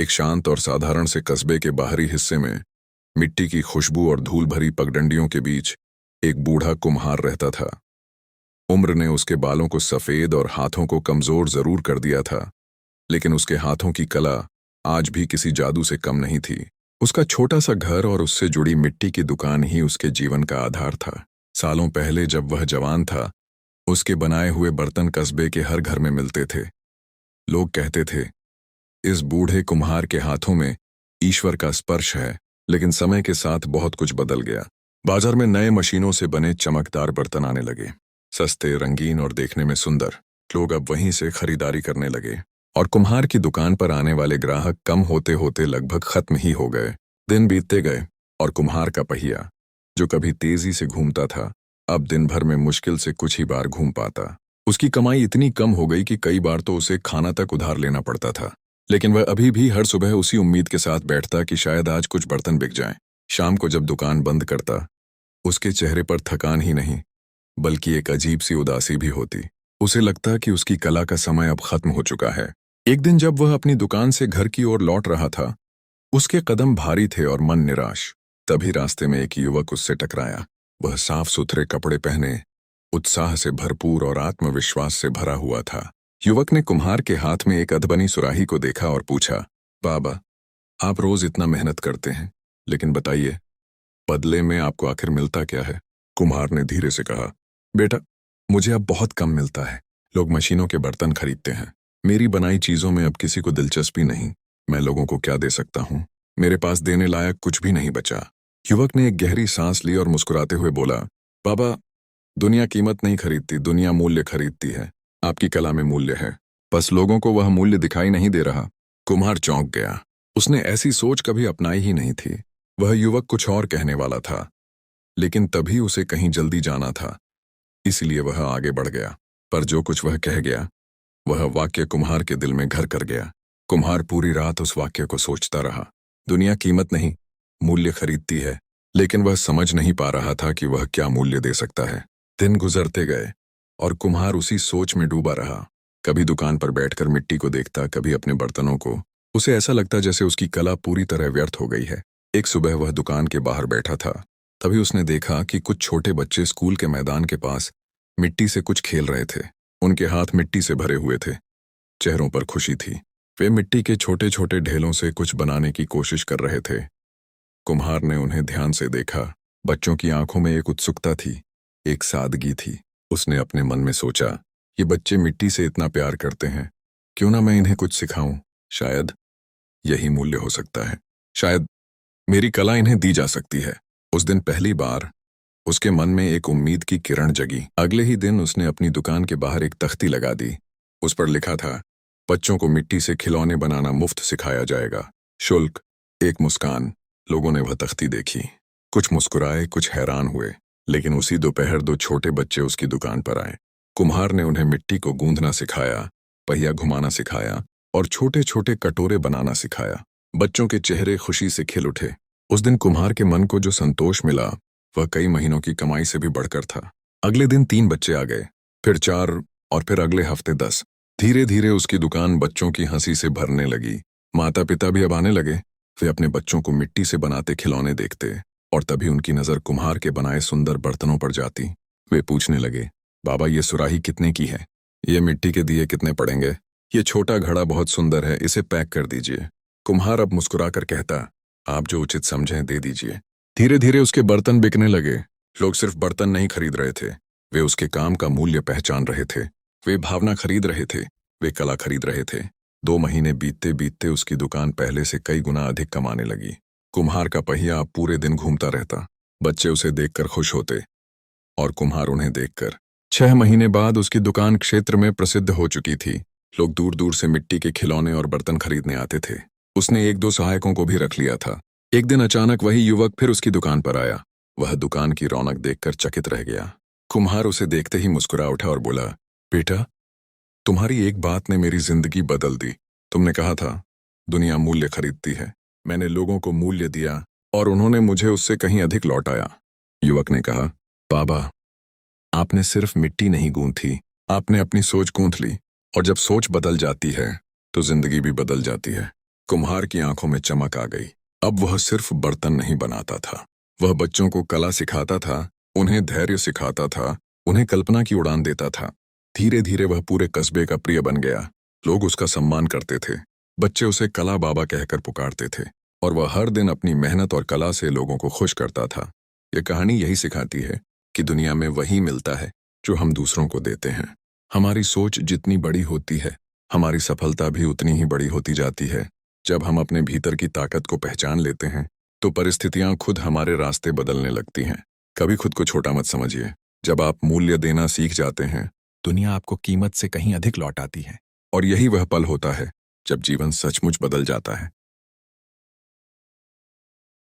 एक शांत और साधारण से कस्बे के बाहरी हिस्से में मिट्टी की खुशबू और धूल भरी पगडंडियों के बीच एक बूढ़ा कुम्हार रहता था। उम्र ने उसके बालों को सफेद और हाथों को कमजोर जरूर कर दिया था, लेकिन उसके हाथों की कला आज भी किसी जादू से कम नहीं थी। उसका छोटा सा घर और उससे जुड़ी मिट्टी की दुकान ही उसके जीवन का आधार था। सालों पहले जब वह जवान था, उसके बनाए हुए बर्तन कस्बे के हर घर में मिलते थे। लोग कहते थे, इस बूढ़े कुम्हार के हाथों में ईश्वर का स्पर्श है। लेकिन समय के साथ बहुत कुछ बदल गया। बाजार में नए मशीनों से बने चमकदार बर्तन आने लगे, सस्ते, रंगीन और देखने में सुंदर। लोग अब वहीं से खरीदारी करने लगे और कुम्हार की दुकान पर आने वाले ग्राहक कम होते होते लगभग खत्म ही हो गए। दिन बीतते गए और कुम्हार का पहिया, जो कभी तेजी से घूमता था, अब दिन भर में मुश्किल से कुछ ही बार घूम पाता। उसकी कमाई इतनी कम हो गई कि कई बार तो उसे खाना तक उधार लेना पड़ता था। लेकिन वह अभी भी हर सुबह उसी उम्मीद के साथ बैठता कि शायद आज कुछ बर्तन बिक जाएं। शाम को जब दुकान बंद करता, उसके चेहरे पर थकान ही नहीं, बल्कि एक अजीब सी उदासी भी होती। उसे लगता कि उसकी कला का समय अब खत्म हो चुका है। एक दिन जब वह अपनी दुकान से घर की ओर लौट रहा था, उसके कदम भारी थे और मन निराश। तभी रास्ते में एक युवक उससे टकराया। वह साफ सुथरे कपड़े पहने, उत्साह से भरपूर और आत्मविश्वास से भरा हुआ था। युवक ने कुम्हार के हाथ में एक अधबनी सुराही को देखा और पूछा, बाबा, आप रोज इतना मेहनत करते हैं, लेकिन बताइए, बदले में आपको आखिर मिलता क्या है? कुम्हार ने धीरे से कहा, बेटा, मुझे अब बहुत कम मिलता है। लोग मशीनों के बर्तन खरीदते हैं। मेरी बनाई चीजों में अब किसी को दिलचस्पी नहीं। मैं लोगों को क्या दे सकता हूँ? मेरे पास देने लायक कुछ भी नहीं बचा। युवक ने एक गहरी सांस ली और मुस्कुराते हुए बोला, बाबा, दुनिया कीमत नहीं खरीदती, दुनिया मूल्य खरीदती है। आपकी कला में मूल्य है, बस लोगों को वह मूल्य दिखाई नहीं दे रहा। कुम्हार चौंक गया। उसने ऐसी सोच कभी अपनाई ही नहीं थी। वह युवक कुछ और कहने वाला था, लेकिन तभी उसे कहीं जल्दी जाना था, इसलिए वह आगे बढ़ गया। पर जो कुछ वह कह गया, वह वाक्य कुम्हार के दिल में घर कर गया। कुम्हार पूरी रात उस वाक्य को सोचता रहा। दुनिया कीमत नहीं, मूल्य खरीदती है। लेकिन वह समझ नहीं पा रहा था कि वह क्या मूल्य दे सकता है। दिन गुजरते गए और कुम्हार उसी सोच में डूबा रहा। कभी दुकान पर बैठकर मिट्टी को देखता, कभी अपने बर्तनों को। उसे ऐसा लगता जैसे उसकी कला पूरी तरह व्यर्थ हो गई है। एक सुबह वह दुकान के बाहर बैठा था, तभी उसने देखा कि कुछ छोटे बच्चे स्कूल के मैदान के पास मिट्टी से कुछ खेल रहे थे। उनके हाथ मिट्टी से भरे हुए थे, चेहरों पर खुशी थी। वे मिट्टी के छोटे छोटे ढेलों से कुछ बनाने की कोशिश कर रहे थे। कुम्हार ने उन्हें ध्यान से देखा। बच्चों की आंखों में एक उत्सुकता थी, एक सादगी थी। उसने अपने मन में सोचा, ये बच्चे मिट्टी से इतना प्यार करते हैं, क्यों ना मैं इन्हें कुछ सिखाऊं? शायद यही मूल्य हो सकता है। शायद मेरी कला इन्हें दी जा सकती है। उस दिन पहली बार उसके मन में एक उम्मीद की किरण जगी। अगले ही दिन उसने अपनी दुकान के बाहर एक तख्ती लगा दी। उस पर लिखा था, बच्चों को मिट्टी से खिलौने बनाना मुफ्त सिखाया जाएगा, शुल्क एक मुस्कान। लोगों ने वह तख्ती देखी, कुछ मुस्कुराए, कुछ हैरान हुए। लेकिन उसी दोपहर दो छोटे बच्चे उसकी दुकान पर आए। कुम्हार ने उन्हें मिट्टी को गूंथना सिखाया, पहिया घुमाना सिखाया और छोटे छोटे कटोरे बनाना सिखाया। बच्चों के चेहरे खुशी से खिल उठे। उस दिन कुम्हार के मन को जो संतोष मिला, वह कई महीनों की कमाई से भी बढ़कर था। अगले दिन 3 बच्चे आ गए, फिर 4 और फिर अगले हफ्ते 10। धीरे धीरे उसकी दुकान बच्चों की हंसी से भरने लगी। माता पिता भी अब आने लगे। वे अपने बच्चों को मिट्टी से बनाते खिलौने देखते और तभी उनकी नजर कुम्हार के बनाए सुंदर बर्तनों पर जाती। वे पूछने लगे, बाबा, ये सुराही कितने की है? ये मिट्टी के दिए कितने पड़ेंगे? ये छोटा घड़ा बहुत सुंदर है, इसे पैक कर दीजिए। कुम्हार अब मुस्कुराकर कहता, आप जो उचित समझें दे दीजिए। धीरे धीरे उसके बर्तन बिकने लगे। लोग सिर्फ बर्तन नहीं खरीद रहे थे, वे उसके काम का मूल्य पहचान रहे थे। वे भावना खरीद रहे थे, वे कला खरीद रहे थे। 2 महीने बीतते बीतते उसकी दुकान पहले से कई गुना अधिक कमाने लगी। कुम्हार का पहिया अब पूरे दिन घूमता रहता। बच्चे उसे देखकर खुश होते और कुम्हार उन्हें देखकर। 6 महीने बाद उसकी दुकान क्षेत्र में प्रसिद्ध हो चुकी थी। लोग दूर दूर से मिट्टी के खिलौने और बर्तन खरीदने आते थे। उसने 1-2 सहायकों को भी रख लिया था। एक दिन अचानक वही युवक फिर उसकी दुकान पर आया। वह दुकान की रौनक देखकर चकित रह गया। कुम्हार उसे देखते ही मुस्कुरा उठा और बोला, बेटा, तुम्हारी एक बात ने मेरी जिंदगी बदल दी। तुमने कहा था, दुनिया मूल्य खरीदती है। मैंने लोगों को मूल्य दिया और उन्होंने मुझे उससे कहीं अधिक लौटाया। युवक ने कहा, बाबा, आपने सिर्फ मिट्टी नहीं गूंथी, आपने अपनी सोच गूंथ ली। और जब सोच बदल जाती है तो जिंदगी भी बदल जाती है। कुम्हार की आंखों में चमक आ गई। अब वह सिर्फ बर्तन नहीं बनाता था, वह बच्चों को कला सिखाता था, उन्हें धैर्य सिखाता था, उन्हें कल्पना की उड़ान देता था। धीरे धीरे वह पूरे कस्बे का प्रिय बन गया। लोग उसका सम्मान करते थे, बच्चे उसे कला बाबा कहकर पुकारते थे, और वह हर दिन अपनी मेहनत और कला से लोगों को खुश करता था। यह कहानी यही सिखाती है कि दुनिया में वही मिलता है जो हम दूसरों को देते हैं। हमारी सोच जितनी बड़ी होती है, हमारी सफलता भी उतनी ही बड़ी होती जाती है। जब हम अपने भीतर की ताकत को पहचान लेते हैं, तो परिस्थितियां खुद हमारे रास्ते बदलने लगती हैं। कभी खुद को छोटा मत समझिए। जब आप मूल्य देना सीख जाते हैं, दुनिया आपको कीमत से कहीं अधिक लौटाती है। और यही वह पल होता है जब जीवन सचमुच बदल जाता है।